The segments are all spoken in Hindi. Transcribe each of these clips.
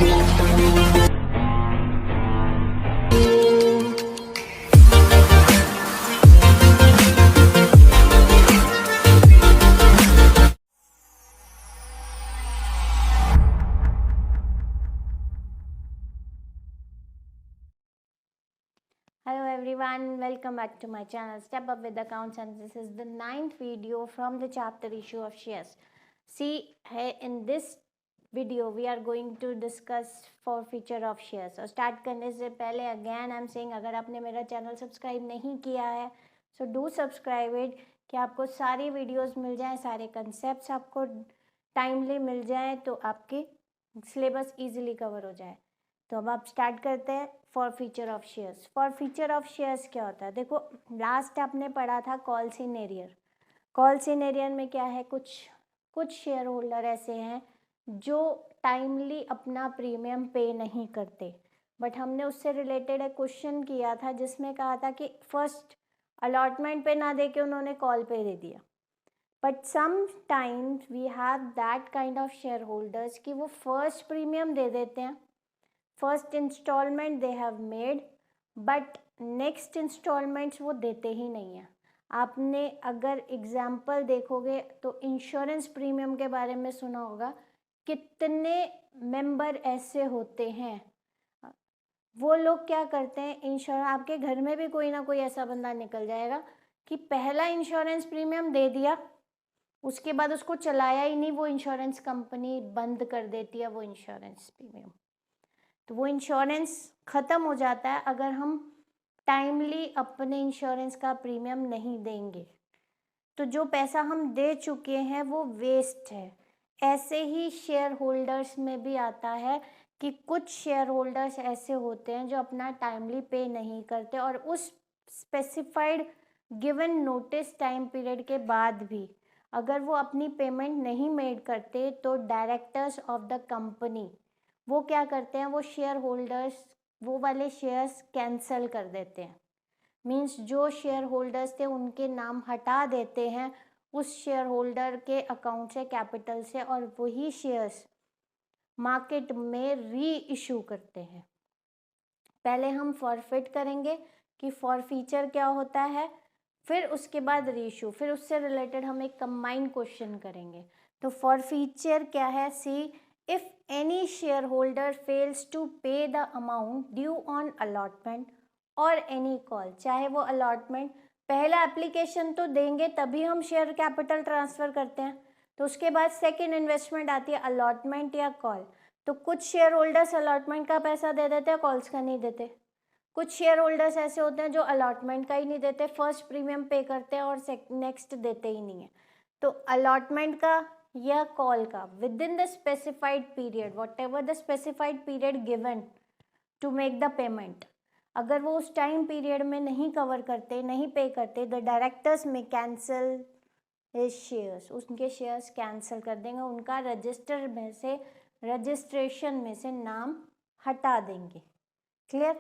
Hello everyone, welcome back to my channel Step Up with Accounts, and this is the 9th video from the chapter issue of shares. See, in this video we are going to discuss forfeiture of shares. और स्टार्ट करने से पहले अगेन आई एम सेइंग, अगर आपने मेरा चैनल सब्सक्राइब नहीं किया है सो डू सब्सक्राइब इट, कि आपको सारी वीडियोस मिल जाएं, सारे कंसेप्ट्स आपको टाइमली मिल जाएं, तो आपके सिलेबस इजीली कवर हो जाए। तो अब आप स्टार्ट करते हैं forfeiture of shares. Forfeiture of shares क्या होता है? देखो, लास्ट आपने पढ़ा था कॉल सिनेरियर। कॉल सिनेरियर में क्या है, कुछ शेयर होल्डर ऐसे हैं जो टाइमली अपना प्रीमियम पे नहीं करते, बट हमने उससे रिलेटेड एक क्वेश्चन किया था जिसमें कहा था कि फर्स्ट अलॉटमेंट पे ना दे के उन्होंने कॉल पे दे दिया। But sometimes we have that kind of share holders कि वो फर्स्ट प्रीमियम दे देते हैं, first installment they have made, but next installments वो देते ही नहीं हैं। आपने अगर एग्जाम्पल देखोगे तो इंश्योरेंस प्रीमियम के बारे में सुना होगा, कितने मेंबर ऐसे होते हैं, वो लोग क्या करते हैं, इंश्योरेंस, आपके घर में भी कोई ना कोई ऐसा बंदा निकल जाएगा कि पहला इंश्योरेंस प्रीमियम दे दिया, उसके बाद उसको चलाया ही नहीं, वो इंश्योरेंस कंपनी बंद कर देती है वो इंश्योरेंस प्रीमियम। तो वो इंश्योरेंस ख़त्म हो जाता है अगर हम टाइमली अपने इंश्योरेंस का प्रीमियम नहीं देंगे, तो जो पैसा हम दे चुके हैं वो वेस्ट है। ऐसे ही शेयर होल्डर्स में भी आता है कि कुछ शेयर होल्डर्स ऐसे होते हैं जो अपना टाइमली पे नहीं करते, और उस specified given notice time period के बाद भी अगर वो अपनी पेमेंट नहीं मेड करते तो डायरेक्टर्स ऑफ द कंपनी वो क्या करते हैं, वो शेयर होल्डर्स वो वाले शेयर्स कैंसिल कर देते हैं। मींस जो शेयर होल्डर्स थे उनके नाम हटा देते हैं उस शेयर होल्डर के अकाउंट से, कैपिटल से, और वही शेयर्स मार्केट में री इशू करते हैं। पहले हम फॉरफिट करेंगे कि फॉरफीचर क्या होता है, फिर उसके बाद री इशू, फिर उससे रिलेटेड हम एक कंबाइंड क्वेश्चन करेंगे। तो फॉरफीचर क्या है? सी, if any shareholder fails to pay the amount due on allotment or any call, चाहे वो allotment, पहला एप्लीकेशन तो देंगे तभी हम शेयर कैपिटल ट्रांसफ़र करते हैं, तो उसके बाद सेकेंड इन्वेस्टमेंट आती है अलॉटमेंट या कॉल। तो कुछ शेयर होल्डर्स अलॉटमेंट का पैसा दे देते हैं, कॉल्स का नहीं देते। कुछ शेयर होल्डर्स ऐसे होते हैं जो अलॉटमेंट का ही नहीं देते, फर्स्ट प्रीमियम पे करते हैं और नेक्स्ट देते ही नहीं है। तो अलॉटमेंट का या कॉल का within the specified period, whatever the specified period given to make the payment, अगर वो उस टाइम पीरियड में नहीं कवर करते, नहीं पे करते, द डायरेक्टर्स में कैंसिल हिज शेयर्स, उनके शेयर्स कैंसिल कर देंगे, उनका रजिस्टर में से, रजिस्ट्रेशन में से नाम हटा देंगे। Clear?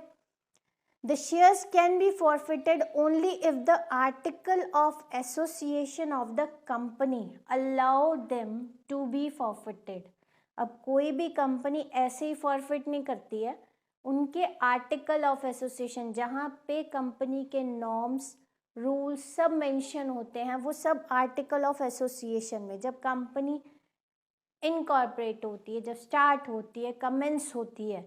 The shares can be forfeited only if the article of association of the company allow them to be forfeited. अब कोई भी कंपनी ऐसे ही फॉरफिट नहीं करती है, उनके आर्टिकल ऑफ एसोसिएशन जहाँ पे कंपनी के नॉर्म्स, रूल्स सब मेंशन होते हैं, वो सब आर्टिकल ऑफ एसोसिएशन में, जब कंपनी इनकॉर्पोरेट होती है, जब स्टार्ट होती है, कमेंस होती है,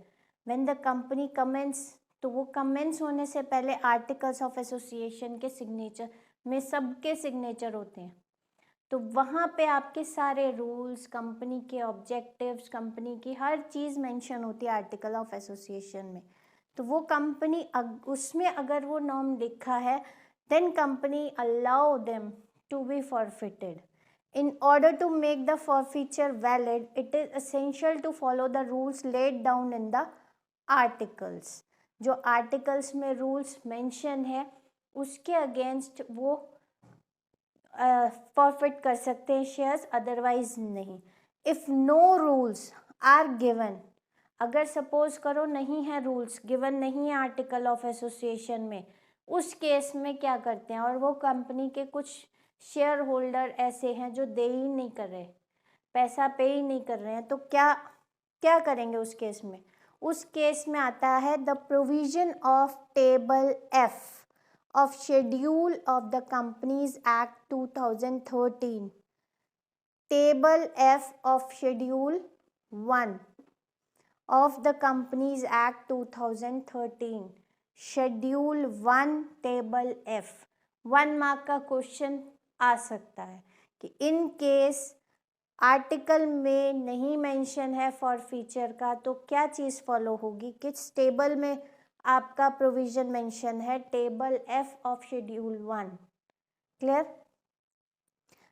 व्हेन द कंपनी कमेंस, तो वो कमेंस होने से पहले आर्टिकल्स ऑफ एसोसिएशन के सिग्नेचर में सबके सिग्नेचर होते हैं। तो वहाँ पे आपके सारे रूल्स, कंपनी के ऑब्जेक्टिव्स, कंपनी की हर चीज़ मेंशन होती है आर्टिकल ऑफ एसोसिएशन में। तो वो कंपनी उसमें अगर वो नॉर्म लिखा है, then company allow them to be forfeited. In order to make the forfeiture valid, it is essential to follow the rules laid down in the articles. जो आर्टिकल्स में रूल्स मेंशन है उसके अगेंस्ट वो फॉरफिट कर सकते हैं शेयर्स, अदरवाइज नहीं। If no rules are given, अगर सपोज करो नहीं है रूल्स गिवन, नहीं है आर्टिकल ऑफ एसोसिएशन में, उस केस में क्या करते हैं, और वो कंपनी के कुछ शेयर होल्डर ऐसे हैं जो दे ही नहीं कर रहे, पैसा पे ही नहीं कर रहे हैं, तो क्या क्या करेंगे उस केस में? उस केस में आता है the provision of table F of schedule of the companies act 2013. Table F of schedule 1 of the Companies Act 2013. Schedule 1 table F. 1 mark का क्वेश्चन आ सकता है कि इन केस आर्टिकल में नहीं मेंशन है फॉर फीचर का, तो क्या चीज़ फॉलो होगी? किस टेबल में आपका प्रोविजन मेंशन है? Table F of schedule 1. Clear?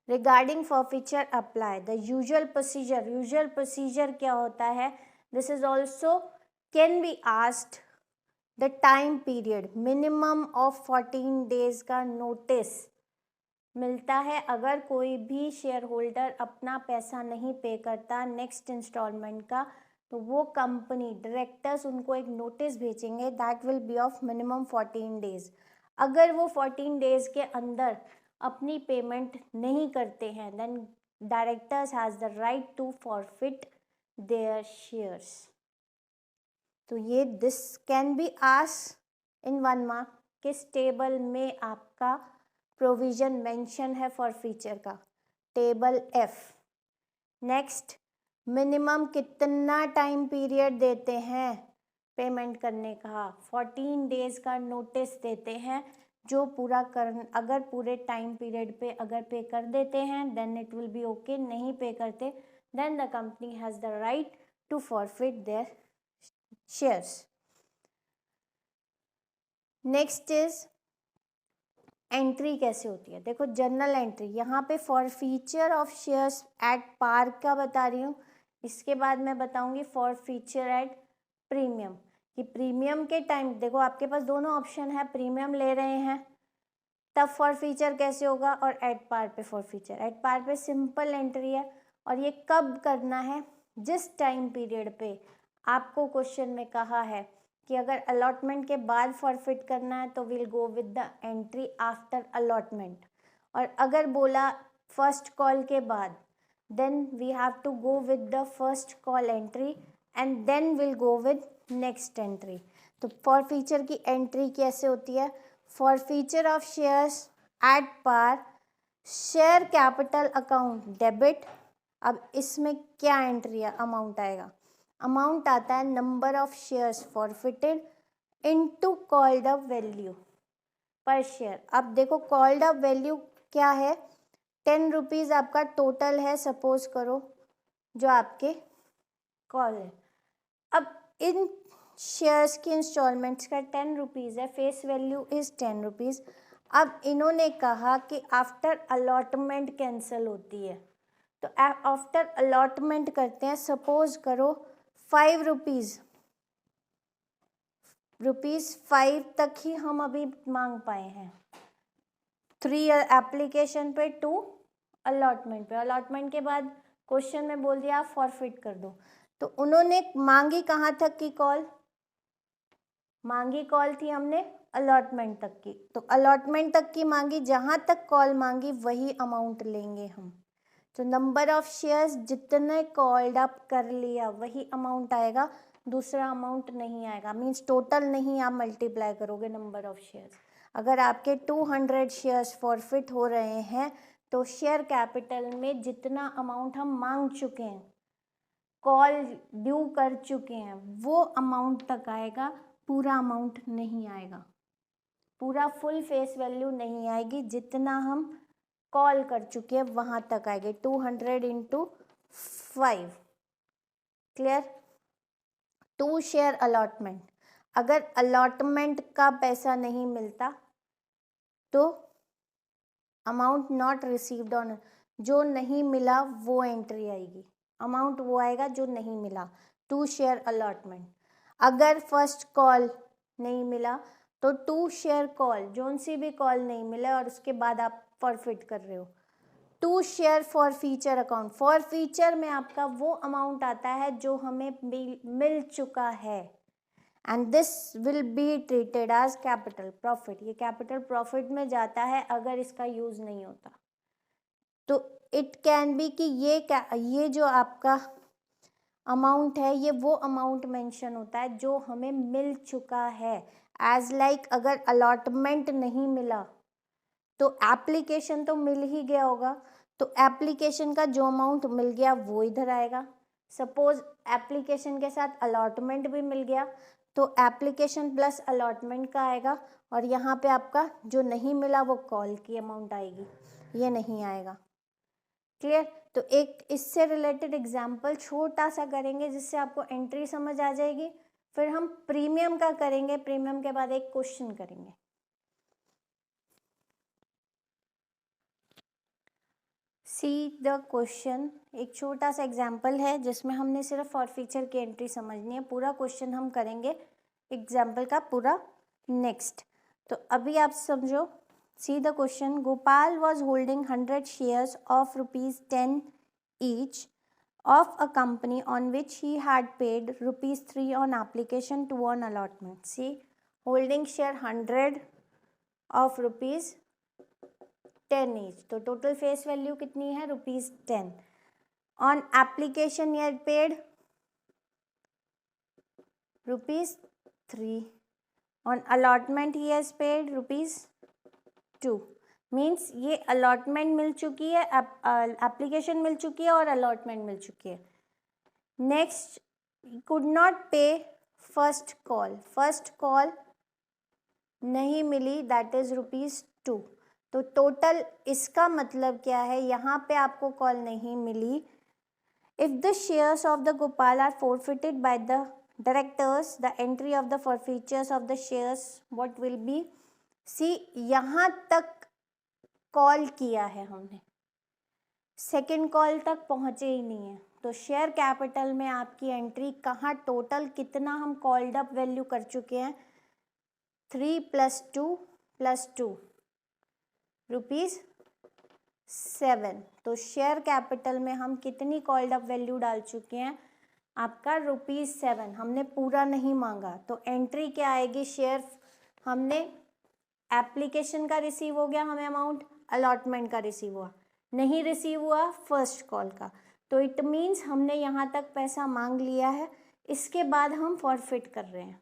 Regarding for feature apply the usual procedure. Usual procedure क्या होता है? This is also can be asked the time period. Minimum of 14 days का नोटिस मिलता है अगर कोई भी शेयर होल्डर अपना पैसा नहीं पे करता नेक्स्ट इंस्टॉलमेंट का, तो वो कंपनी डायरेक्टर्स उनको एक नोटिस भेजेंगे that will B of minimum 14 days. अगर वो 14 डेज के अंदर अपनी पेमेंट नहीं करते हैं then directors has the right to forfeit their shares. तो ये this can be asked in 1 mark. किस टेबल में आपका प्रोविजन मेंशन है फॉर फीचर का? Table F. नेक्स्ट, मिनिमम कितना टाइम पीरियड देते हैं पेमेंट करने का? 14 डेज का नोटिस देते हैं. जो पूरा कर अगर पूरे टाइम पीरियड पे अगर पे कर देते हैं then it will be okay. नहीं पे करते then the company has the right to forfeit their shares. Next is entry कैसे होती है? देखो जर्नल एंट्री यहाँ पे forfeiture of shares at par का बता रही हूँ. इसके बाद मैं बताऊंगी फॉर फीचर एट प्रीमियम. कि प्रीमियम के टाइम देखो आपके पास दोनों ऑप्शन है. प्रीमियम ले रहे हैं तब फॉर फीचर कैसे होगा और एट पार पे फॉर फीचर. एट पार पे सिंपल एंट्री है और ये कब करना है? जिस टाइम पीरियड पे आपको क्वेश्चन में कहा है कि अगर अलॉटमेंट के बाद फॉरफिट करना है तो will go with the entry after allotment. और अगर बोला फर्स्ट कॉल के बाद then we have to go with the first call entry and then will go with next entry. तो फॉर फीचर की एंट्री कैसे होती है? Forfeiture of shares at par share capital account debit. अब इसमें क्या एंट्री है? अमाउंट आएगा. अमाउंट आता है number of shares forfeited into called up value पर शेयर. अब देखो कॉल्ड अप वैल्यू क्या है? 10 रुपीज़ आपका टोटल है सपोज करो जो आपके कॉल है. अब इन शेयर्स की इंस्टॉलमेंट्स का 10 रुपीज़ है. Face value is 10 rupees. अब इन्होंने कहा कि आफ्टर अलॉटमेंट कैंसिल होती है तो आफ्टर अलॉटमेंट करते हैं. सपोज करो 5 रुपीज़ 5 तक ही हम अभी मांग पाए हैं. 3 एप्लीकेशन पे 2 अलॉटमेंट पे. अलॉटमेंट के बाद क्वेश्चन में बोल दिया आप फॉरफिट कर दो. तो उन्होंने मांगी कहाँ तक की कॉल? मांगी कॉल थी हमने अलॉटमेंट तक की. तो अलॉटमेंट तक की मांगी. जहाँ तक कॉल मांगी वही अमाउंट लेंगे हम. तो नंबर ऑफ शेयर्स जितने कॉल्ड अप कर लिया वही अमाउंट आएगा. दूसरा अमाउंट नहीं आएगा. मींस टोटल नहीं आप मल्टीप्लाई करोगे नंबर ऑफ शेयर्स. अगर आपके 200 शेयर्स फॉरफिट हो रहे हैं तो शेयर कैपिटल में जितना अमाउंट हम मांग चुके हैं कॉल ड्यू कर चुके हैं वो अमाउंट तक आएगा. पूरा अमाउंट नहीं आएगा. पूरा फुल फेस वैल्यू नहीं आएगी. जितना हम कॉल कर चुके हैं वहाँ तक आएगी. 200 इंटू 5. क्लियर? 2 share allotment. अगर अलॉटमेंट का पैसा नहीं मिलता तो अमाउंट नॉट रिसीव्ड ऑन, जो नहीं मिला वो एंट्री आएगी. अमाउंट वो आएगा जो नहीं मिला. 2 शेयर अलॉटमेंट. अगर फर्स्ट कॉल नहीं मिला तो 2 शेयर कॉल. जोन सी भी कॉल नहीं मिला और उसके बाद आप फॉरफिट कर रहे हो. 2 share forfeiture account. For feature में आपका वो अमाउंट आता है जो हमें मिल चुका है and this will be treated as capital profit. ये कैपिटल प्रॉफिट में जाता है अगर इसका यूज़ नहीं होता. तो इट कैन बी कि ये जो आपका अमाउंट है ये वो अमाउंट मेंशन होता है जो हमें मिल चुका है। एज लाइक अगर अलॉटमेंट नहीं मिला तो एप्लीकेशन तो मिल ही गया होगा, तो एप्लीकेशन का जो अमाउंट मिल गया वो इधर आएगा। सपोज एप्लीकेशन के साथ अलॉटमेंट भी मिल गया तो एप्लीकेशन प्लस अलॉटमेंट का आएगा, और यहाँ पे आपका जो नहीं मिला वो कॉल की अमाउंट आएगी, ये नहीं आएगा। क्लियर? तो एक इससे रिलेटेड एग्जाम्पल छोटा सा करेंगे जिससे आपको एंट्री समझ आ जाएगी, फिर हम प्रीमियम का करेंगे, प्रीमियम के बाद एक क्वेश्चन करेंगे। सी द क्वेश्चन, एक छोटा सा एग्जाम्पल है जिसमें हमने सिर्फ फॉर फीचर की एंट्री समझनी है, पूरा क्वेश्चन हम करेंगे एग्जाम्पल का पूरा नेक्स्ट। तो अभी आप समझो, see the question. Gopal was holding 100 shares of ₹10 each of a company on which he had paid ₹3 on application to on allotment. See, holding share 100 of ₹10 each, तो टोटल फेस वैल्यू कितनी है? ₹10. On application he had paid ₹3. On allotment he has paid ₹2. Means ये अलॉटमेंट मिल चुकी है, एप्लीकेशन मिल चुकी है और अलॉटमेंट मिल चुकी है। नेक्स्ट, कुड नॉट पे फर्स्ट कॉल, फर्स्ट कॉल नहीं मिली, दैट इज ₹2। तो टोटल इसका मतलब क्या है, यहाँ पे आपको कॉल नहीं मिली। If the shares of the Gopal are forfeited by the directors, the entry of the forfeitures of the shares what will be? सी, यहाँ तक कॉल किया है हमने, सेकेंड कॉल तक पहुंचे ही नहीं है, तो शेयर कैपिटल में आपकी एंट्री कहाँ, टोटल कितना हम कॉल्ड अप वैल्यू कर चुके हैं? 3 + 2 + 2 ₹7। तो शेयर कैपिटल में हम कितनी कॉल्ड अप वैल्यू डाल चुके हैं? आपका ₹7। हमने पूरा नहीं मांगा, तो एंट्री क्या आएगी? शेयर हमने एप्लीकेशन का रिसीव हो गया हमें अमाउंट, अलॉटमेंट का रिसीव हुआ, नहीं रिसीव हुआ फर्स्ट कॉल का, तो इट मीन्स हमने यहाँ तक पैसा मांग लिया है, इसके बाद हम फॉरफिट कर रहे हैं।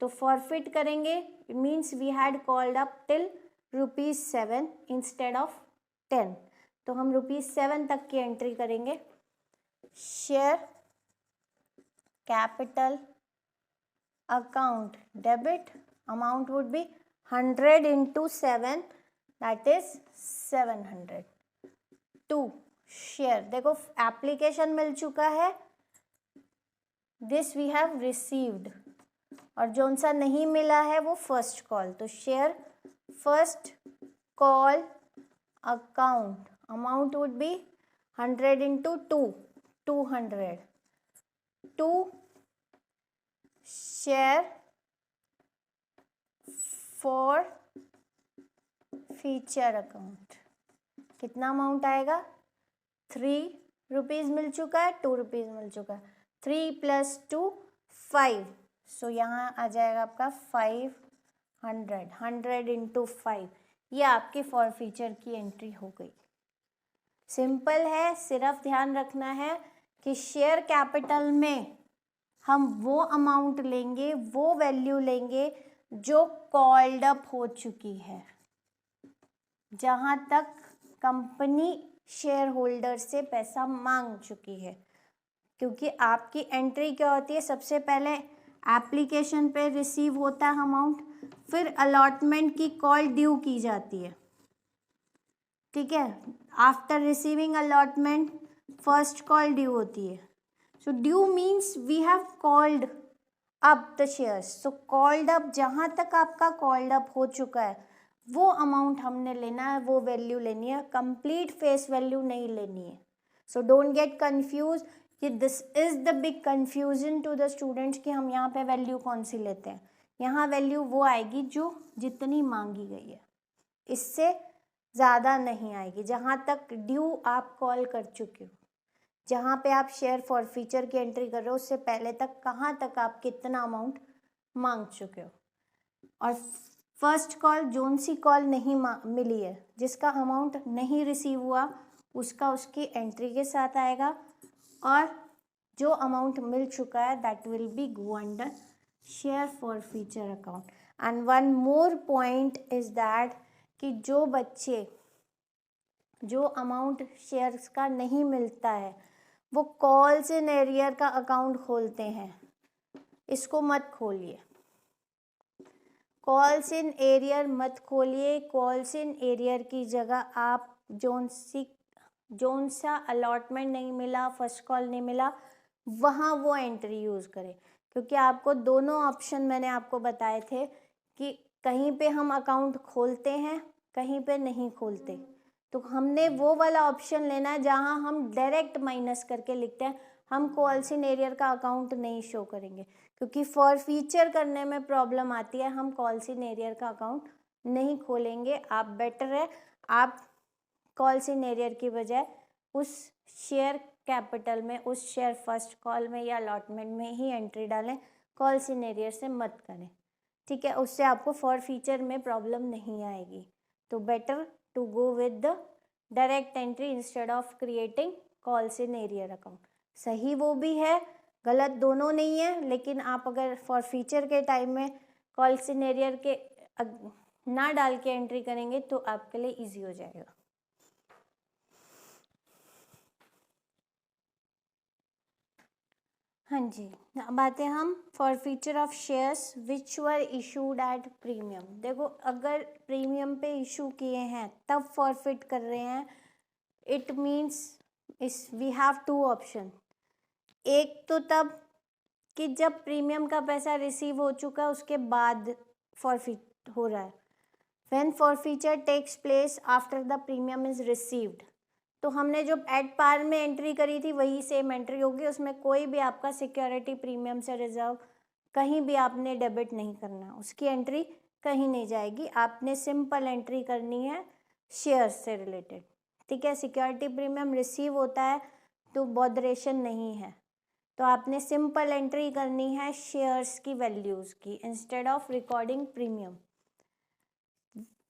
तो फॉरफिट करेंगे, it means we had called up till ₹7 instead of 10, तो हम ₹7 तक की एंट्री करेंगे। Share capital account debit, amount would be 100 × 7, that is 700. 2 share, देखो एप्लीकेशन मिल चुका है, दिस वी हैव रिसीव्ड, और जो सा नहीं मिला है वो फर्स्ट कॉल, तो share first call account, amount would be 100 × 2, 200. 2 share forfeiture account, कितना अमाउंट आएगा? ₹3 मिल चुका है, ₹2 मिल चुका है, 3 + 2 5, सो यहाँ आ जाएगा आपका 500, 100 × 5, ये आपकी फॉर फीचर की एंट्री हो गई। सिंपल है, सिर्फ ध्यान रखना है कि शेयर कैपिटल में हम वो अमाउंट लेंगे, वो वैल्यू लेंगे जो कॉल्ड अप हो चुकी है, जहाँ तक कंपनी शेयर होल्डर से पैसा मांग चुकी है। क्योंकि आपकी एंट्री क्या होती है, सबसे पहले एप्लीकेशन पे रिसीव होता है अमाउंट, फिर अलॉटमेंट की कॉल ड्यू की जाती है, ठीक है। After receiving allotment first call due होती है, so due means we have called up the shares, so called up, जहाँ तक आपका कॉल्ड अप हो चुका है वो अमाउंट हमने लेना है, वो वैल्यू लेनी है, कंप्लीट फेस वैल्यू नहीं लेनी है। सो डोंट गेट कंफ्यूज कि this is the big confusion to the students कि हम यहाँ पे वैल्यू कौन सी लेते हैं। यहाँ वैल्यू वो आएगी जो जितनी मांगी गई है, इससे ज़्यादा नहीं आएगी। जहाँ तक ड्यू आप कॉल कर चुके हो, जहाँ पे आप शेयर फॉर फीचर की एंट्री कर रहे हो, उससे पहले तक कहाँ तक आप कितना अमाउंट मांग चुके हो। और फर्स्ट कॉल, जोन सी कॉल नहीं मिली है, जिसका अमाउंट नहीं रिसीव हुआ, उसका उसकी एंट्री के साथ आएगा। और जो अमाउंट मिल चुका है that will be go under share forfeiture account. And one more point is that कि जो बच्चे जो अमाउंट शेयर्स का नहीं मिलता है वो कॉल्स इन एरियर का अकाउंट खोलते हैं, इसको मत खोलिए। कॉल्स इन एरियर मत खोलिए। कॉल्स इन एरियर की जगह आप जोन सा अलॉटमेंट नहीं मिला, फर्स्ट कॉल नहीं मिला, वहाँ वो एंट्री यूज़ करें। क्योंकि आपको दोनों ऑप्शन मैंने आपको बताए थे कि कहीं पे हम अकाउंट खोलते हैं, कहीं पे नहीं खोलते। तो हमने वो वाला ऑप्शन लेना है जहाँ हम डायरेक्ट माइनस करके लिखते हैं, हम कॉल्स इन एरियर का अकाउंट नहीं शो करेंगे। क्योंकि फॉर फीचर करने में प्रॉब्लम आती है, हम कॉल्स इन एरियर का अकाउंट नहीं खोलेंगे। आप बेटर है आप कॉल्स इन एरियर की बजाय उस शेयर कैपिटल में, उस शेयर फर्स्ट कॉल में या अलॉटमेंट में ही एंट्री डालें, कॉल्स इन एरियर से मत करें, ठीक है। उससे आपको फॉर फीचर में प्रॉब्लम नहीं आएगी। तो better to go with the direct entry instead of creating calls in arrear account. सही वो भी है, गलत दोनों नहीं है, लेकिन आप अगर फॉर फीचर के टाइम में कॉल्स इन एरियर के ना डाल के एंट्री करेंगे तो आपके लिए ईजी हो जाएगा। हाँ जी, अब आते हैं हम for feature of shares which were issued at premium. देखो अगर प्रीमियम पे इशू किए हैं तब फॉरफिट कर रहे हैं, इट मीन्स इस वी हैव टू ऑप्शन। एक तो तब कि जब प्रीमियम का पैसा रिसीव हो चुका है उसके बाद फॉरफिट हो रहा है। When forfeiture takes place after the premium is received. तो हमने जो एट पार में एंट्री करी थी वही सेम एंट्री होगी, उसमें कोई भी आपका सिक्योरिटी प्रीमियम से रिजर्व कहीं भी आपने डेबिट नहीं करना, उसकी एंट्री कहीं नहीं जाएगी। आपने सिंपल एंट्री करनी है शेयर्स से रिलेटेड, ठीक है। सिक्योरिटी प्रीमियम रिसीव होता है तो बॉदरेशन नहीं है, तो आपने सिंपल एंट्री करनी है शेयर्स की वैल्यूज़ की instead of recording premium.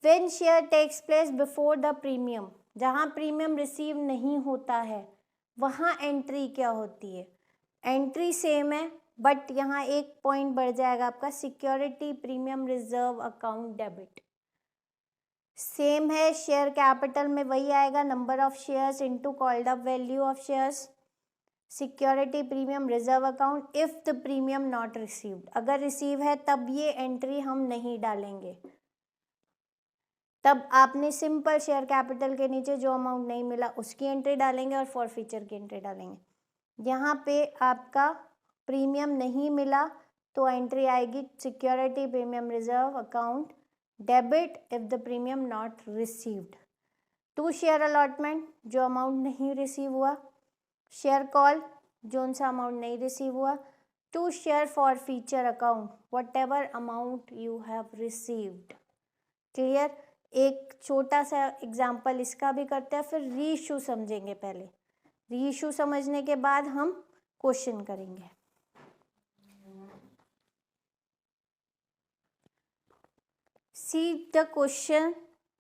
When share takes place before the premium, जहाँ प्रीमियम रिसीव नहीं होता है वहाँ एंट्री क्या होती है, एंट्री सेम है बट यहाँ एक पॉइंट बढ़ जाएगा आपका, security premium reserve account debit. Same है, शेयर कैपिटल में वही आएगा, number of shares into called up value of shares, security premium reserve account if the premium not received. अगर रिसीव है तब ये एंट्री हम नहीं डालेंगे, तब आपने सिंपल शेयर कैपिटल के नीचे जो अमाउंट नहीं मिला उसकी एंट्री डालेंगे और फॉर फीचर की एंट्री डालेंगे। यहाँ पे आपका प्रीमियम नहीं मिला तो एंट्री आएगी security premium reserve account debit if the premium not received. To share allotment, जो अमाउंट नहीं रिसीव हुआ, शेयर कॉल, जो सा अमाउंट नहीं रिसीव हुआ, to share forfeiture account whatever amount you have received. Clear. एक छोटा सा एग्जाम्पल इसका भी करते हैं, फिर री इशू समझेंगे। पहले री इशू समझने के बाद हम क्वेश्चन करेंगे। See the question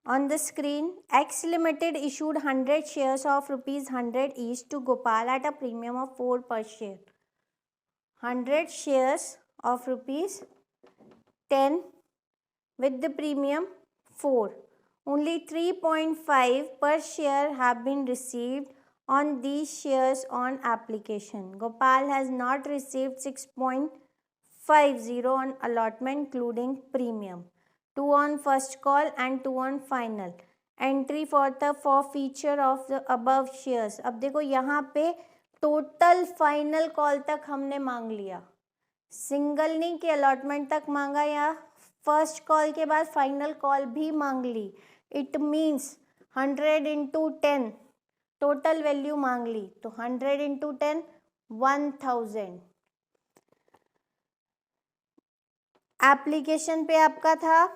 on the screen. X Limited issued 100 shares of rupees 100 each to Gopal at a premium of 4 per share. 100 shares of rupees 10 with the premium 4. Only 3.5 per share have been received on these shares on application. Gopal has not received 6.50 on allotment including premium. 2 on first call and 2 on final. Entry for the forfeiture of the above shares. अब देखो यहाँ पे टोटल फाइनल कॉल तक हमने मांग लिया, सिंगल नहीं कि अलॉटमेंट तक मांगा या फर्स्ट कॉल के बाद फाइनल कॉल भी मांग ली। It means 100 into 10 total value मांग ली, तो 100 इंटू 10 1000। एप्लीकेशन पे आपका था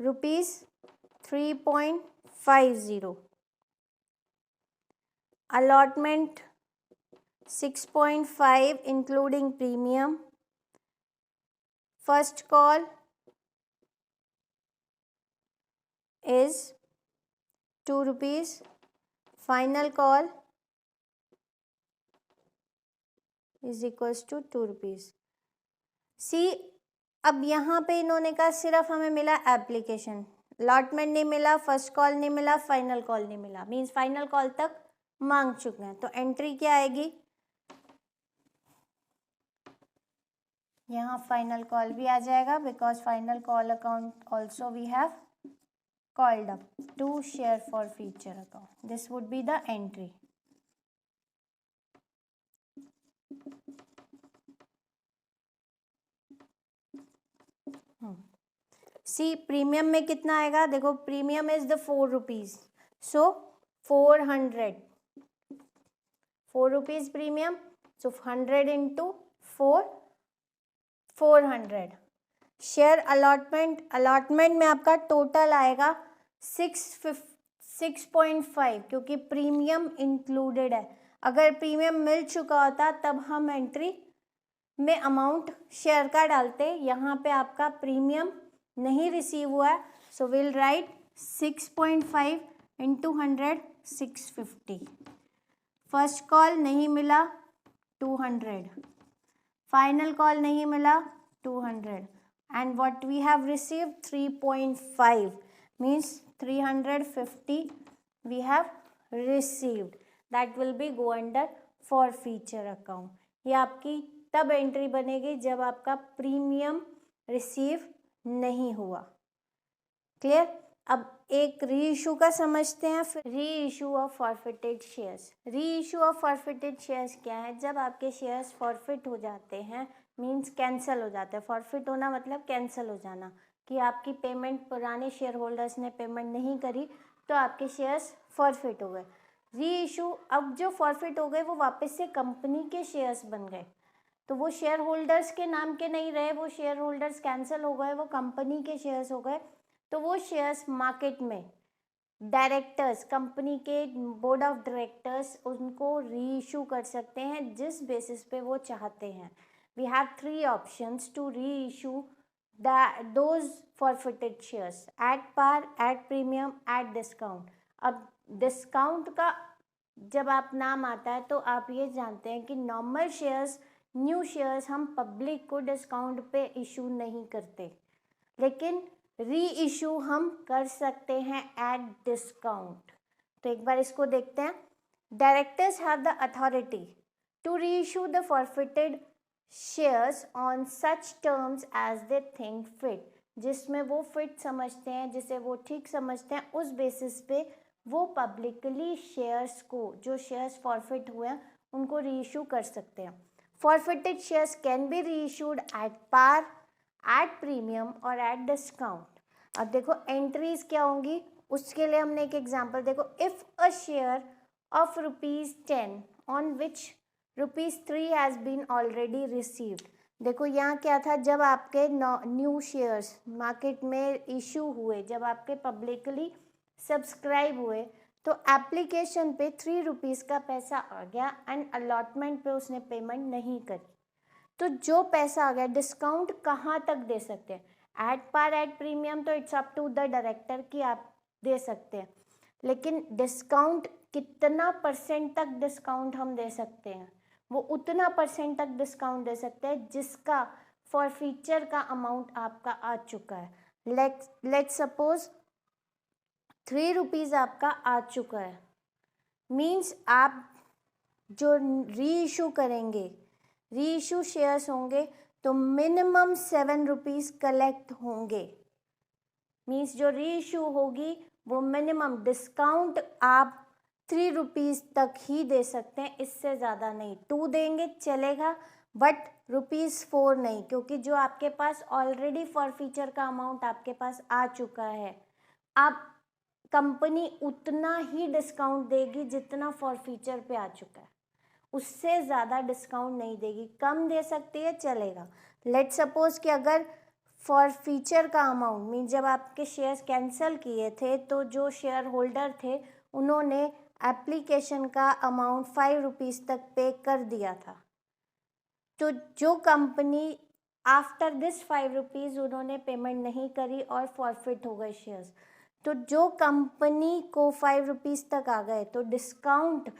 ₹3.50, allotment 6.5 including premium, first call is ₹2, final call is equals to 2 rupees. See अब यहाँ पे इन्होंने कहा सिर्फ हमें मिला एप्लीकेशन, अलॉटमेंट नहीं मिला, फर्स्ट कॉल नहीं मिला, फाइनल कॉल नहीं मिला, मीन्स फाइनल कॉल तक मांग चुके हैं। तो एंट्री क्या आएगी, यहाँ फाइनल कॉल भी आ जाएगा, because final call account also we have called up to share forfeiture account. This would be the entry. See premium में कितना आएगा, देखो premium is the 4 rupees, so 400, 4 rupees premium, so 100 into 4, 400। Share allotment, allotment में आपका टोटल आएगा 6.5, क्योंकि प्रीमियम इंक्लूडेड है। अगर प्रीमियम मिल चुका होता तब हम एंट्री में अमाउंट शेयर का डालते, यहाँ पे आपका प्रीमियम नहीं रिसीव हुआ है, so will write 6.5 into 100, 650। First call नहीं मिला 200, फाइनल कॉल नहीं मिला 200, and what we have received 3.5 means 350 we have received, that will be go under forfeiture account. ये आपकी तब एंट्री बनेगी जब आपका प्रीमियम रिसीव नहीं हुआ। क्लियर। अब एक री इशू का समझते हैं, फिर री इशू ऑफ फॉरफिटेड शेयर्स। री इशू ऑफ फॉरफिटेड शेयर्स क्या है, जब आपके शेयर्स फॉरफिट हो जाते हैं, मींस कैंसिल हो जाते हैं। फॉरफिट होना मतलब कैंसिल हो जाना, कि आपकी पेमेंट पुराने शेयर होल्डर्स ने पेमेंट नहीं करी तो आपके शेयर्स फॉरफिट हो गए। री इशू, अब जो फॉरफिट हो गए वो वापस से कंपनी के शेयर्स बन गए, तो वो शेयर होल्डर्स के नाम के नहीं रहे, वो शेयर होल्डर्स कैंसिल हो गए, वो कंपनी के शेयर्स हो गए। तो वो शेयर्स मार्केट में डायरेक्टर्स, कंपनी के बोर्ड ऑफ डायरेक्टर्स उनको री इशू कर सकते हैं जिस बेसिस पे वो चाहते हैं। We have 3 options to reissue those forfeited shares, at par, at premium, at discount. अब डिस्काउंट का जब आप नाम आता है तो आप ये जानते हैं कि नॉर्मल शेयर्स, न्यू शेयर्स हम पब्लिक को डिस्काउंट पे इशू नहीं करते, लेकिन री इशू हम कर सकते हैं एट डिस्काउंट। तो एक बार इसको देखते हैं। Directors have the authority to reissue the forfeited shares on such terms as they think fit, जिसमें वो फिट समझते हैं, जिसे वो ठीक समझते हैं, उस बेसिस पे वो पब्लिकली शेयर्स को, जो शेयर्स फॉरफिट हुए हैं उनको री इशू कर सकते हैं। Forfeited shares can be reissued at par, at premium और at discount। अब देखो एंट्रीज क्या होंगी, उसके लिए हमने एक एग्जांपल देखो। If a share of ₹10 on which ₹3 has been already received। देखो यहाँ क्या था, जब आपके न्यू शेयर्स मार्केट में इशू हुए, जब आपके पब्लिकली सब्सक्राइब हुए, तो एप्लीकेशन पे 3 रुपीज़ का पैसा आ गया एंड अलॉटमेंट पे उसने पेमेंट नहीं करी। तो जो पैसा आ गया, डिस्काउंट कहाँ तक दे सकते हैं, एट पार, एट प्रीमियम, तो it's up to the director कि आप दे सकते हैं, लेकिन डिस्काउंट कितना % तक डिस्काउंट हम दे सकते हैं, वो उतना % तक डिस्काउंट दे सकते हैं जिसका फॉर फ्यूचर का अमाउंट आपका आ चुका है। लेट्स सपोज 3 रुपीज़ आपका आ चुका है, मीन्स आप जो री इशू करेंगे, री इशू शेयर्स होंगे तो मिनिमम 7 रुपीज़ कलेक्ट होंगे। मीन्स जो री इशू होगी वो मिनिमम, डिस्काउंट आप 3 रुपीज़ तक ही दे सकते हैं, इससे ज़्यादा नहीं। 2 देंगे चलेगा, बट ₹4 नहीं, क्योंकि जो आपके पास ऑलरेडी फॉर फ्यूचर का अमाउंट आपके पास आ चुका है, आप कंपनी उतना ही डिस्काउंट देगी जितना फॉर फ्यूचर पे आ चुका है, उससे ज़्यादा डिस्काउंट नहीं देगी। कम दे सकती है चलेगा। लेट्स सपोज कि अगर फॉर फ्यूचर का अमाउंट मीन जब आपके शेयर्स कैंसिल किए थे तो जो शेयर होल्डर थे उन्होंने एप्लीकेशन का अमाउंट 5 रुपीज़ तक पे कर दिया था, तो जो कंपनी आफ्टर दिस 5 रुपीज़ उन्होंने पेमेंट नहीं करी और फॉरफिट हो गए शेयर्स, तो जो कंपनी को 5 रुपीज़ तक आ गए तो डिस्काउंट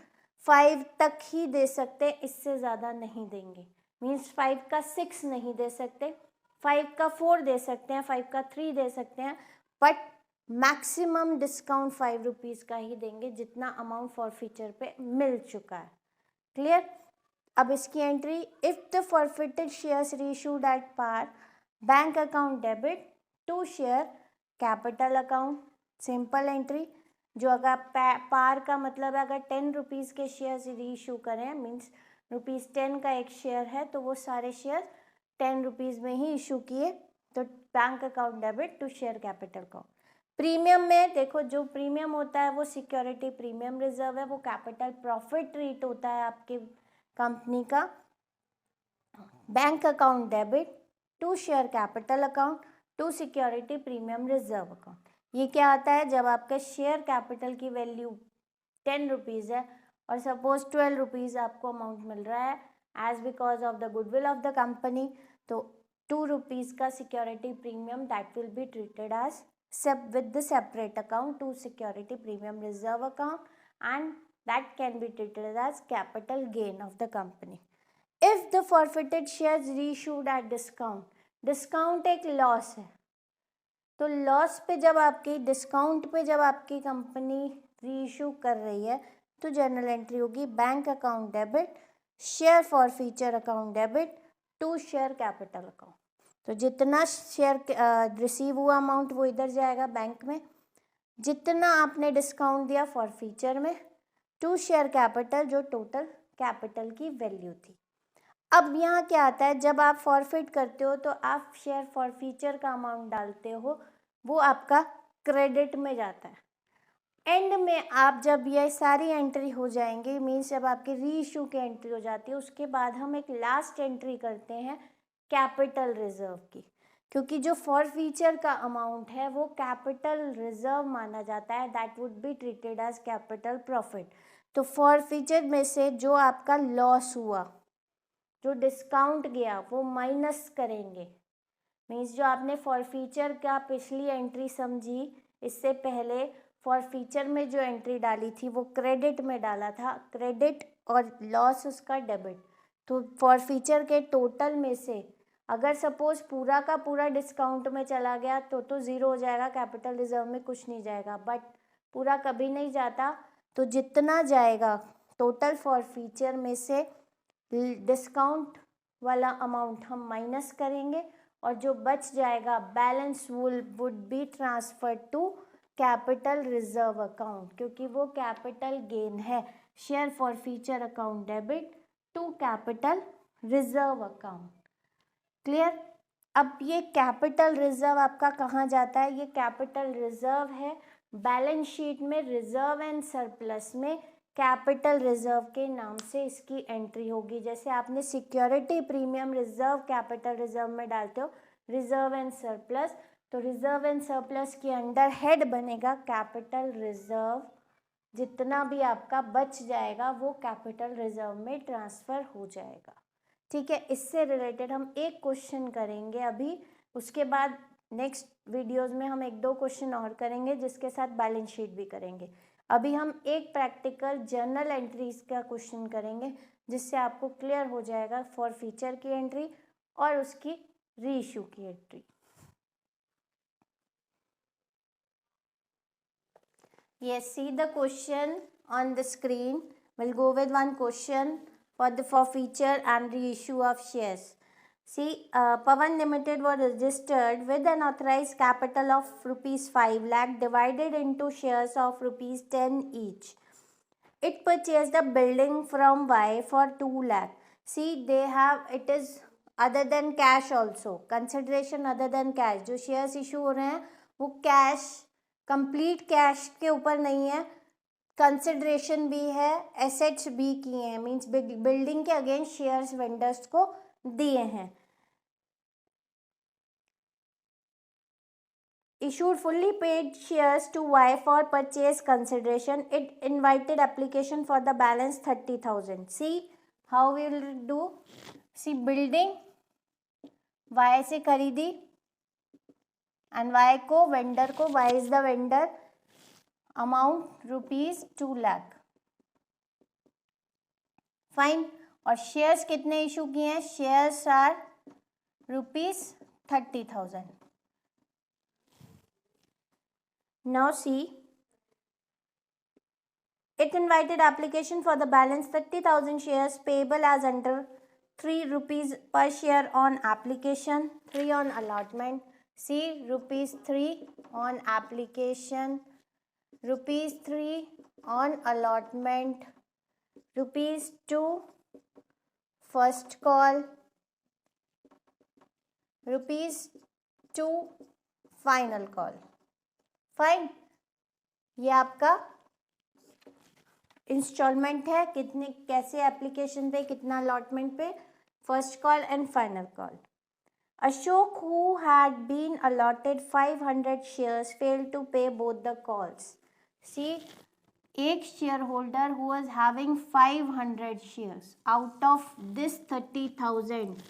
5 तक ही दे सकते हैं, इससे ज़्यादा नहीं देंगे। मीन्स 5 का 6 नहीं दे सकते, 5 का 4 दे सकते हैं, 5 का 3 दे सकते हैं, बट मैक्सिमम डिस्काउंट 5 रुपीज़ का ही देंगे जितना अमाउंट फॉरफीचर पे मिल चुका है। क्लियर? अब इसकी entry, if the forfeited shares reissued at par, bank account debit to share capital account. Simple entry, जो अगर पार का मतलब है अगर 10 रुपीज़ के शेयर्स रीइश्यू करें, मीन्स ₹10 का एक शेयर है तो वो सारे शेयर 10 रुपीज़ में ही इशू किए, तो bank account debit to share capital account. Premium में देखो, जो प्रीमियम होता है वो सिक्योरिटी प्रीमियम रिजर्व है, वो कैपिटल प्रॉफिट ट्रीट होता है आपके कंपनी का। Bank account debit to share capital account to security premium reserve account. ये क्या आता है, जब आपका शेयर कैपिटल की वैल्यू 10 रुपीज़ है और सपोज 12 रुपीज़ आपको अमाउंट मिल रहा है as because of the goodwill of the company, तो 2 रुपीज़ का security premium that will be treated as with the separate account to security premium reserve account, and that can be treated as capital gain of the company. If the forfeited shares reissued at discount, discount एक लॉस है, तो लॉस पे जब आपकी डिस्काउंट पे जब आपकी कंपनी रीइशू कर रही है तो जनरल एंट्री होगी bank account debit share forfeiture account debit to share capital account. तो जितना शेयर रिसीव हुआ अमाउंट वो इधर जाएगा बैंक में, जितना आपने डिस्काउंट दिया फॉरफीचर में, टू शेयर कैपिटल जो टोटल कैपिटल की वैल्यू थी। अब यहाँ क्या आता है, जब आप फॉरफिट करते हो तो आप शेयर फॉरफीचर का अमाउंट डालते हो, वो आपका क्रेडिट में जाता है। एंड में आप जब ये सारी एंट्री हो जाएंगी, मीन्स जब आपकी री इशू की एंट्री हो जाती है, उसके बाद हम एक लास्ट एंट्री करते हैं कैपिटल रिजर्व की, क्योंकि जो फॉरफीचर का अमाउंट है वो कैपिटल रिजर्व माना जाता है, that would be treated as capital profit. तो फॉरफीचर में से जो आपका लॉस हुआ, जो डिस्काउंट गया, वो माइनस करेंगे। मीन्स जो आपने फॉरफीचर का पिछली एंट्री समझी, इससे पहले फॉरफीचर में जो एंट्री डाली थी वो क्रेडिट में डाला था, क्रेडिट और लॉस उसका डेबिट। तो फॉरफीचर के टोटल में से अगर सपोज पूरा का पूरा डिस्काउंट में चला गया तो ज़ीरो हो जाएगा, कैपिटल रिजर्व में कुछ नहीं जाएगा, बट पूरा कभी नहीं जाता, तो जितना जाएगा टोटल फॉरफीचर में से डिस्काउंट वाला अमाउंट हम माइनस करेंगे और जो बच जाएगा balance would be transfer to capital reserve account, क्योंकि वो कैपिटल गेन है। Share forfeiture account debit to capital reserve account. Clear? अब ये कैपिटल रिजर्व आपका कहाँ जाता है, ये कैपिटल रिजर्व है बैलेंस शीट में रिजर्व एंड सरप्लस में कैपिटल रिजर्व के नाम से इसकी एंट्री होगी। जैसे आपने security premium reserve capital reserve में डालते हो रिजर्व एंड सरप्लस, तो रिजर्व एंड सरप्लस के अंडर हेड बनेगा कैपिटल रिजर्व, जितना भी आपका बच जाएगा वो कैपिटल रिजर्व में ट्रांसफ़र हो जाएगा। ठीक है, इससे रिलेटेड हम एक क्वेश्चन करेंगे अभी, उसके बाद नेक्स्ट वीडियोस में हम 1-2 क्वेश्चन और करेंगे जिसके साथ बैलेंस शीट भी करेंगे। अभी हम एक प्रैक्टिकल जर्नल एंट्रीज का क्वेश्चन करेंगे जिससे आपको क्लियर हो जाएगा फॉरफीचर की एंट्री और उसकी री इशू की entry. Yes, see the question on the screen. We'll go with one question for the forfeiture and reissue of shares. See, Pawan Limited was registered with an authorized capital of ₹5 lakh divided into shares of ₹10 each. It purchased a building from Y for 2 lakh. See, they have, it is other than cash also, consideration other than cash. जो shares issue हो रहे हैं वो cash, कंप्लीट कैश के ऊपर नहीं है, कंसिडरेशन भी है, एसेट्स भी किए हैं, मींस बिल्डिंग के अगेंस्ट शेयर्स वेंडर्स को दिए हैं। issued fully paid shares to Y for purchase consideration. It invited application for the balance 30,000. See how we will do. See, building Y से खरीदी and Y को वेंडर को, Y is the vendor, amount ₹2 lakh. Fine. और शेयर्स कितने इशू किए हैं? Shares are ₹30,000। Now see, it invited application for the balance 30,000 shares payable as under 3 rupees per share on application, 3 on allotment. See, rupees 3 on application, rupees 3 on allotment, rupees 2 first call, rupees 2 final call. Fine, ये आपका इंस्टॉलमेंट है, कितने कैसे एप्लीकेशन पे, कितना अलॉटमेंट पे, first call and final call. Ashok, who had been allotted 500 shares, failed to pay both the calls. See, एक shareholder who was having 500 shares out of this 30,000,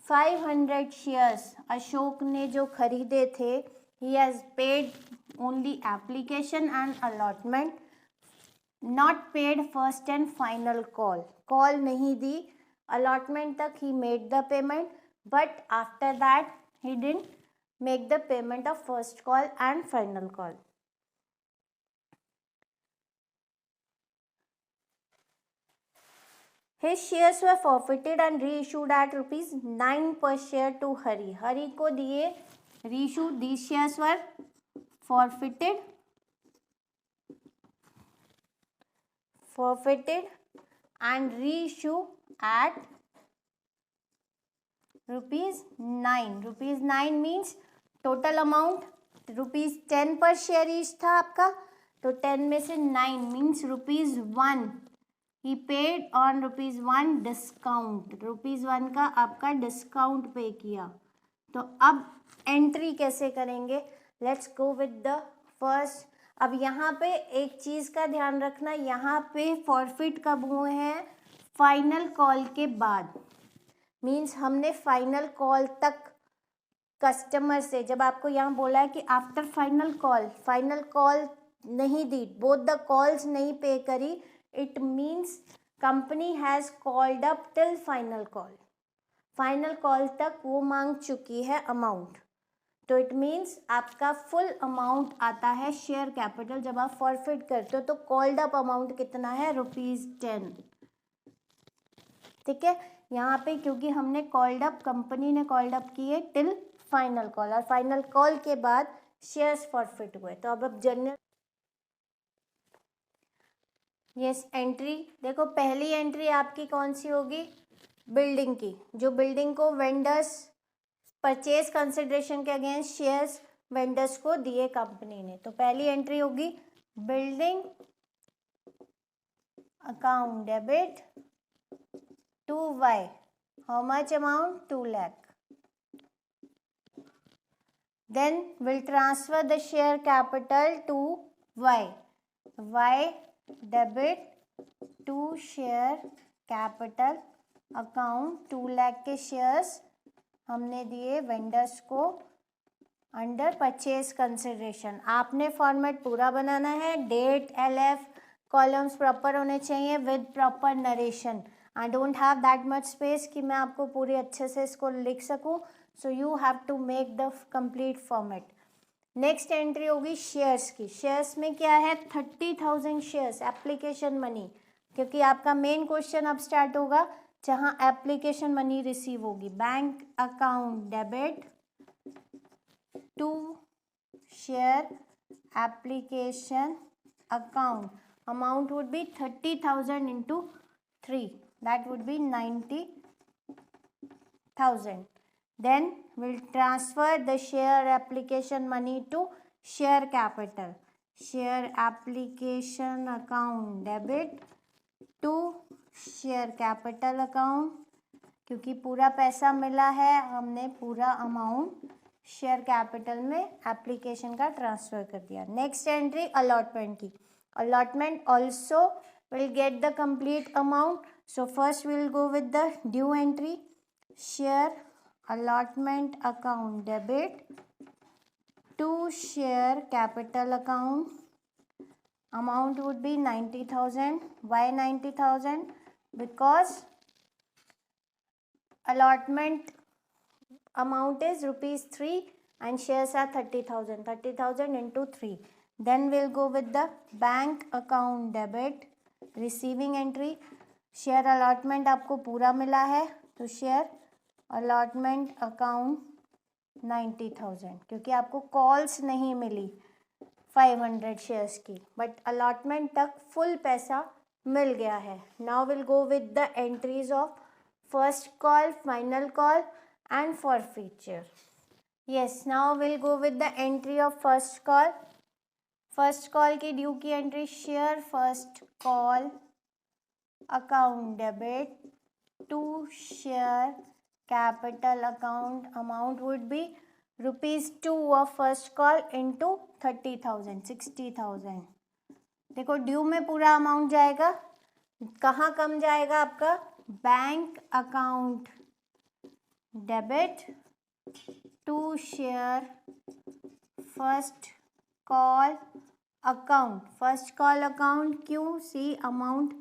500 shares Ashok ने जो खरीदे थे, he has paid only application and allotment, not paid first and final call. Call नहीं दी, allotment तक he made the payment, but after that he didn't make the payment of first call and final call. His shares were forfeited and reissued at ₹9 per share to Hari. Hari को दिए, reissued. These shares were forfeited and reissue at ₹9. ₹9 means total amount ₹10 per share each था आपका, तो 10 में से 9 means ₹1. he paid on ₹1 discount, ₹1 का आपका डिस्काउंट पे किया. तो अब एंट्री कैसे करेंगे? Let's go with the first. अब यहाँ पे एक चीज़ का ध्यान रखना, यहाँ पे फॉरफिट कब हुए हैं? फाइनल कॉल के बाद. मीन्स हमने फाइनल कॉल तक कस्टमर से, जब आपको यहाँ बोला है कि आफ्टर फाइनल कॉल नहीं दी, बोथ द कॉल्स नहीं पे करी, it means company has called up till final call. Final call तक वो मांग चुकी है अमाउंट, तो इट मीन्स आपका फुल अमाउंट आता है शेयर कैपिटल. जब आप फॉरफिट करते हो तो कॉल्ड अप अमाउंट कितना है? ₹10. ठीक है, यहाँ पे क्योंकि हमने कॉल्ड अप, कंपनी ने कॉल्ड अप किए टिल फाइनल कॉल, और फाइनल कॉल के बाद शेयर्स फॉरफिट हुए. तो अब जनरल यस एंट्री देखो, पहली एंट्री आपकी कौन सी होगी? बिल्डिंग की. जो बिल्डिंग को वेंडर्स परचेज कंसिडरेशन के अगेंस्ट शेयर्स वेंडर्स को दिए कंपनी ने, तो पहली एंट्री होगी building account debit to Y. How much amount? 2 lakh. Then we'll transfer the share capital to Y. Y debit to share capital account. 2 lakh के शेयर्स हमने दिए वेंडर्स को अंडर परचेज कंसिडरेशन. आपने फॉर्मेट पूरा बनाना है, डेट, LF, कॉलम्स प्रॉपर होने चाहिए with proper narration. I don't have that much space कि मैं आपको पूरे अच्छे से इसको लिख सकूं, so you have to make the complete format. Next entry होगी शेयर्स की. शेयर्स में क्या है? 30,000 शेयर्स एप्लीकेशन मनी, क्योंकि आपका मेन क्वेश्चन अब स्टार्ट होगा जहां एप्लीकेशन मनी रिसीव होगी. Bank account debit to share application account. Amount would be 30,000 into 3, that would be 90,000. Then we'll transfer the share application money to share capital. Share application account debit to share capital account. क्योंकि पूरा पैसा मिला है, हमने पूरा अमाउंट शेयर कैपिटल में एप्लीकेशन का ट्रांसफ़र कर दिया. नेक्स्ट एंट्री अलॉटमेंट की. Allotment also will get the complete amount. So first we will go with the due entry. Share allotment account debit to share capital account. Amount would be 90,000. Why 90,000? because allotment amount is rupees 3 and shares are 30,000. 30,000 into 3. Then we'll go with the bank account debit, receiving entry. Share allotment आपको पूरा मिला है तो शेयर अलॉटमेंट अकाउंट 90,000, क्योंकि आपको कॉल्स नहीं मिली 500 शेयर्स की, बट अलॉटमेंट तक फुल पैसा मिल गया है. Now will go with the entries of first call, final call and forfeiture. Yes, now we'll go with the entry of first call. First call की ड्यू की entry, share first call account debit to share capital account. Amount would be ₹2 of first call into 30,000, 60,000. देखो ड्यू में पूरा अमाउंट जाएगा, कहाँ कम जाएगा आपका, bank account debit to share first call account. First call account क्यों, सी अमाउंट,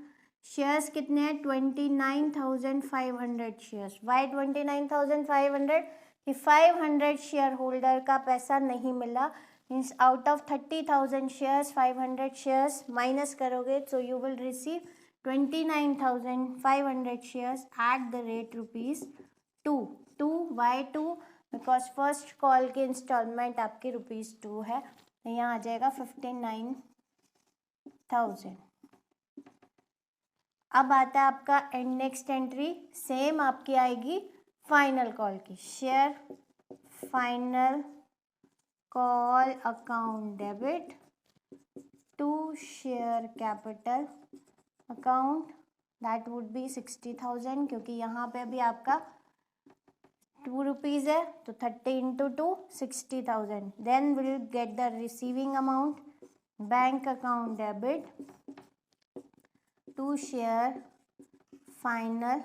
शेयर्स कितने हैं 29,500 शेयर्स. वाई 29,500 कि 500 शेयर होल्डर का पैसा नहीं मिला, means out of 30,000 shares 500 shares minus करोगे तो you will receive 29,500 shares at the rate ₹2. Why 2 because first call की इंस्टॉलमेंट आपकी ₹2 है, तो यहाँ आ जाएगा 59,000. अब आता है आपका एंड नेक्स्ट एंट्री, सेम आपकी आएगी फाइनल कॉल की. Share final call account debit to share capital account, that would be 60,000, क्योंकि यहाँ पे अभी आपका ₹2 है तो 30 into 2 60,000. Then will get the receiving amount, bank account debit to share final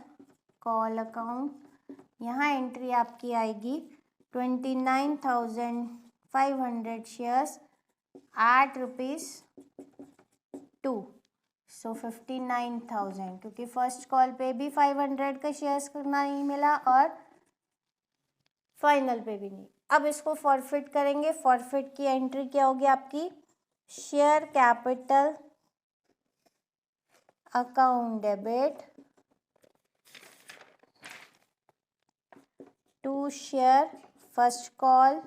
call account. यहाँ एंट्री आपकी आएगी 29,500 शेयर्स एट ₹2, सो 59,000, क्योंकि फर्स्ट कॉल पे भी 500 का शेयर्स नहीं मिला और फाइनल पे भी नहीं. अब इसको फॉरफिट करेंगे. फॉरफिट की एंट्री क्या होगी आपकी, share capital account debit to share first call,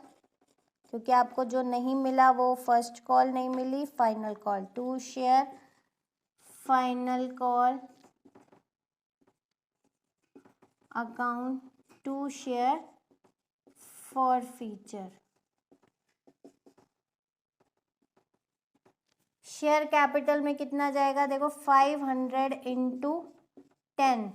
क्योंकि आपको जो नहीं मिला वो फर्स्ट कॉल नहीं मिली, final call to share final call account to share forfeiture. Share capital में कितना जाएगा, देखो 500 इंटू 10.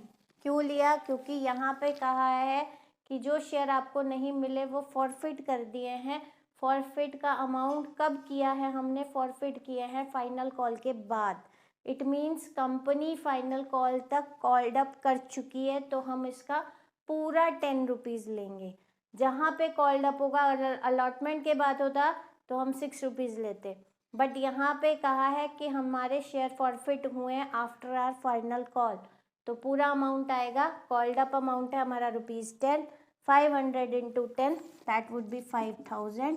क्यों लिया, क्योंकि यहाँ पे कहा है कि जो शेयर आपको नहीं मिले वो फॉरफिट कर दिए हैं. फॉरफिट का अमाउंट कब किया है हमने, फॉरफिट किए हैं फाइनल कॉल के बाद. It means company final call तक कॉल्ड अप कर चुकी है, तो हम इसका पूरा ₹10 लेंगे. जहाँ पे कॉल्ड अप होगा, अगर अलॉटमेंट के बाद होता तो हम ₹6 लेते, बट यहाँ पे कहा है कि हमारे शेयर फॉरफिट हुए हैं आफ्टर आवर फाइनल कॉल, तो पूरा अमाउंट आएगा, कॉल्ड अप अमाउंट है हमारा ₹10, 500 इंटू 10 दैट वुड बी 5,000.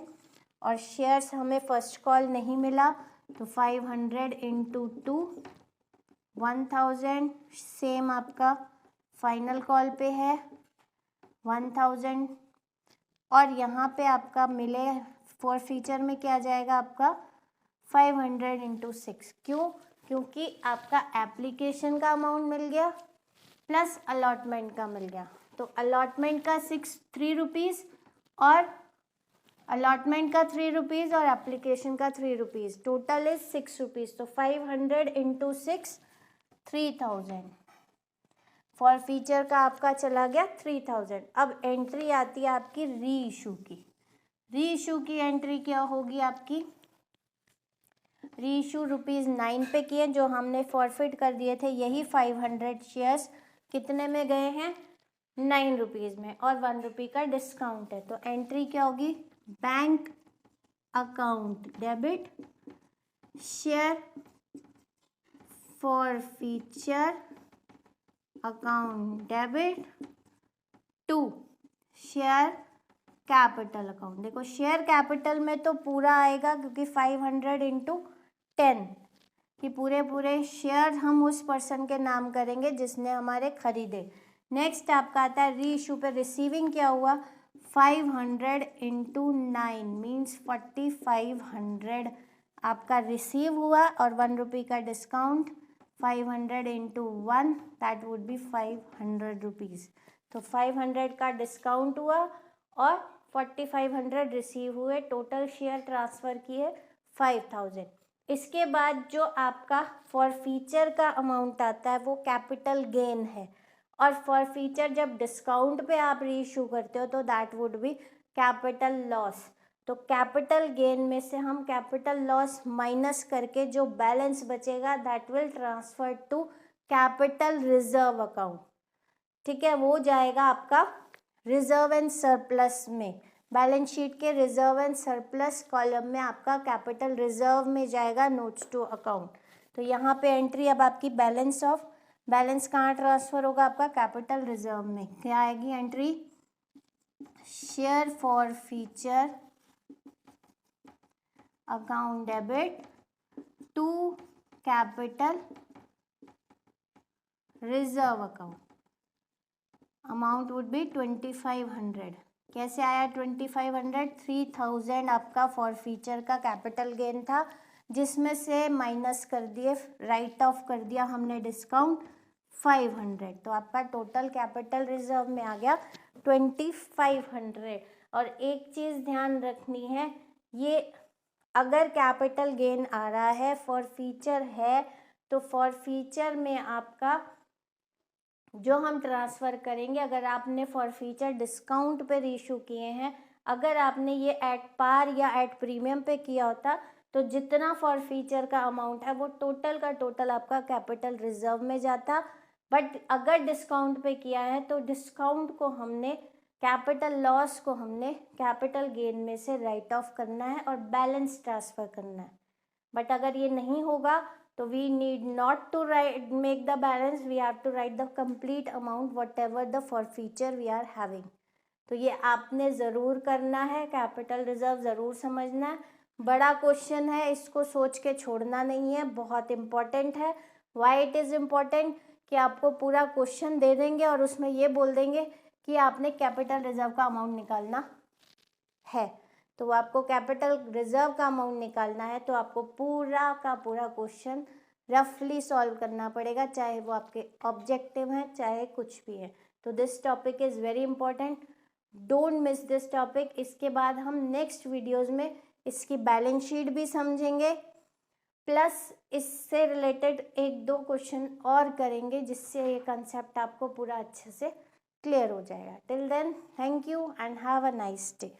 और शेयर्स हमें फर्स्ट कॉल नहीं मिला तो 500 इंटू 2 1000. सेम आपका फाइनल कॉल पे है 1000, और यहाँ पे आपका मिले फॉर फीचर में क्या जाएगा आपका 500 इंटू 6. क्यों, क्योंकि आपका एप्लीकेशन का अमाउंट मिल गया प्लस अलॉटमेंट का मिल गया. तो अलॉटमेंट का ₹3 और अलॉटमेंट का ₹3 और एप्लीकेशन का ₹3, टोटल इज ₹6. तो 500 इंटू 6 3000. फॉर फीचर का आपका चला गया 3000. अब एंट्री आती है आपकी री इशू की. री इशू की एंट्री क्या होगी आपकी, री इशू ₹9 पे किए, जो हमने फॉरफिट कर दिए थे. यही 500 शेयर्स कितने में गए हैं, ₹9 में, और ₹1 का डिस्काउंट है. तो एंट्री क्या होगी, bank account debit share forfeiture account debit to share capital account. देखो शेयर कैपिटल में तो पूरा आएगा क्योंकि 500 इंटू 10 कि पूरे शेयर हम उस पर्सन के नाम करेंगे जिसने हमारे खरीदे। नेक्स्ट आपका आता है री इशू पे रिसीविंग क्या हुआ, 500 इंटू 9 मीन्स 4500 आपका रिसीव हुआ और 1 रुपी का discount, 500 into 1 that would B 500 rupees. तो 500 का डिस्काउंट हुआ और 4500 रिसीव हुए, टोटल शेयर ट्रांसफ़र किए 5000। इसके बाद जो आपका फॉरफीचर का अमाउंट आता है वो कैपिटल गेन है, और फॉरफीचर जब डिस्काउंट पे आप री इशू करते हो तो that would B capital loss. तो कैपिटल गेन में से हम कैपिटल लॉस माइनस करके जो बैलेंस बचेगा that will transfer to capital reserve account. ठीक है, वो जाएगा आपका रिजर्व एंड सरप्लस में, बैलेंस शीट के रिजर्व एंड सरप्लस कॉलम में आपका कैपिटल रिजर्व में जाएगा नोट्स टू अकाउंट। तो यहाँ पे एंट्री अब आपकी बैलेंस कहाँ ट्रांसफर होगा, आपका कैपिटल रिजर्व में। क्या आएगी entry, share forfeiture account debit to capital reserve account, amount would be 2500। कैसे आया 2500, 3000 आपका फॉर फीचर का कैपिटल गेन था जिसमें से माइनस कर दिए, राइट ऑफ कर दिया हमने डिस्काउंट 500, तो आपका टोटल कैपिटल रिजर्व में आ गया 2500। और एक चीज़ ध्यान रखनी है, ये अगर कैपिटल गेन आ रहा है फॉर फीचर है तो फॉर फीचर में आपका जो हम ट्रांसफ़र करेंगे, अगर आपने फॉर फीचर डिस्काउंट पे रीइशू किए हैं, अगर आपने ये एट पार या एट प्रीमियम पे किया होता तो जितना फॉर फीचर का अमाउंट है वो टोटल का टोटल आपका कैपिटल रिजर्व में जाता। बट अगर डिस्काउंट पे किया है तो डिस्काउंट को हमने, कैपिटल लॉस को हमने कैपिटल गेन में से राइट ऑफ करना है और बैलेंस ट्रांसफ़र करना है। बट अगर ये नहीं होगा तो we need not to write make the balance, we have to write the complete amount whatever the forfeiture we are having. तो ये आपने ज़रूर करना है, कैपिटल रिजर्व ज़रूर समझना है। बड़ा क्वेश्चन है, इसको सोच के छोड़ना नहीं है, बहुत इम्पॉर्टेंट है। वाई इट इज़ इम्पॉर्टेंट कि आपको पूरा क्वेश्चन दे देंगे और उसमें ये बोल देंगे कि आपने कैपिटल रिजर्व का अमाउंट निकालना है। तो आपको कैपिटल रिजर्व का अमाउंट निकालना है तो आपको पूरा का पूरा क्वेश्चन रफली सॉल्व करना पड़ेगा, चाहे वो आपके ऑब्जेक्टिव हैं चाहे कुछ भी है। तो this topic is very important, don't miss this topic. इसके बाद हम नेक्स्ट वीडियोस में इसकी बैलेंस शीट भी समझेंगे, प्लस इससे रिलेटेड 1-2 क्वेश्चन और करेंगे जिससे ये कंसेप्ट आपको पूरा अच्छे से क्लियर हो जाएगा। Till then thank you and have a nice day.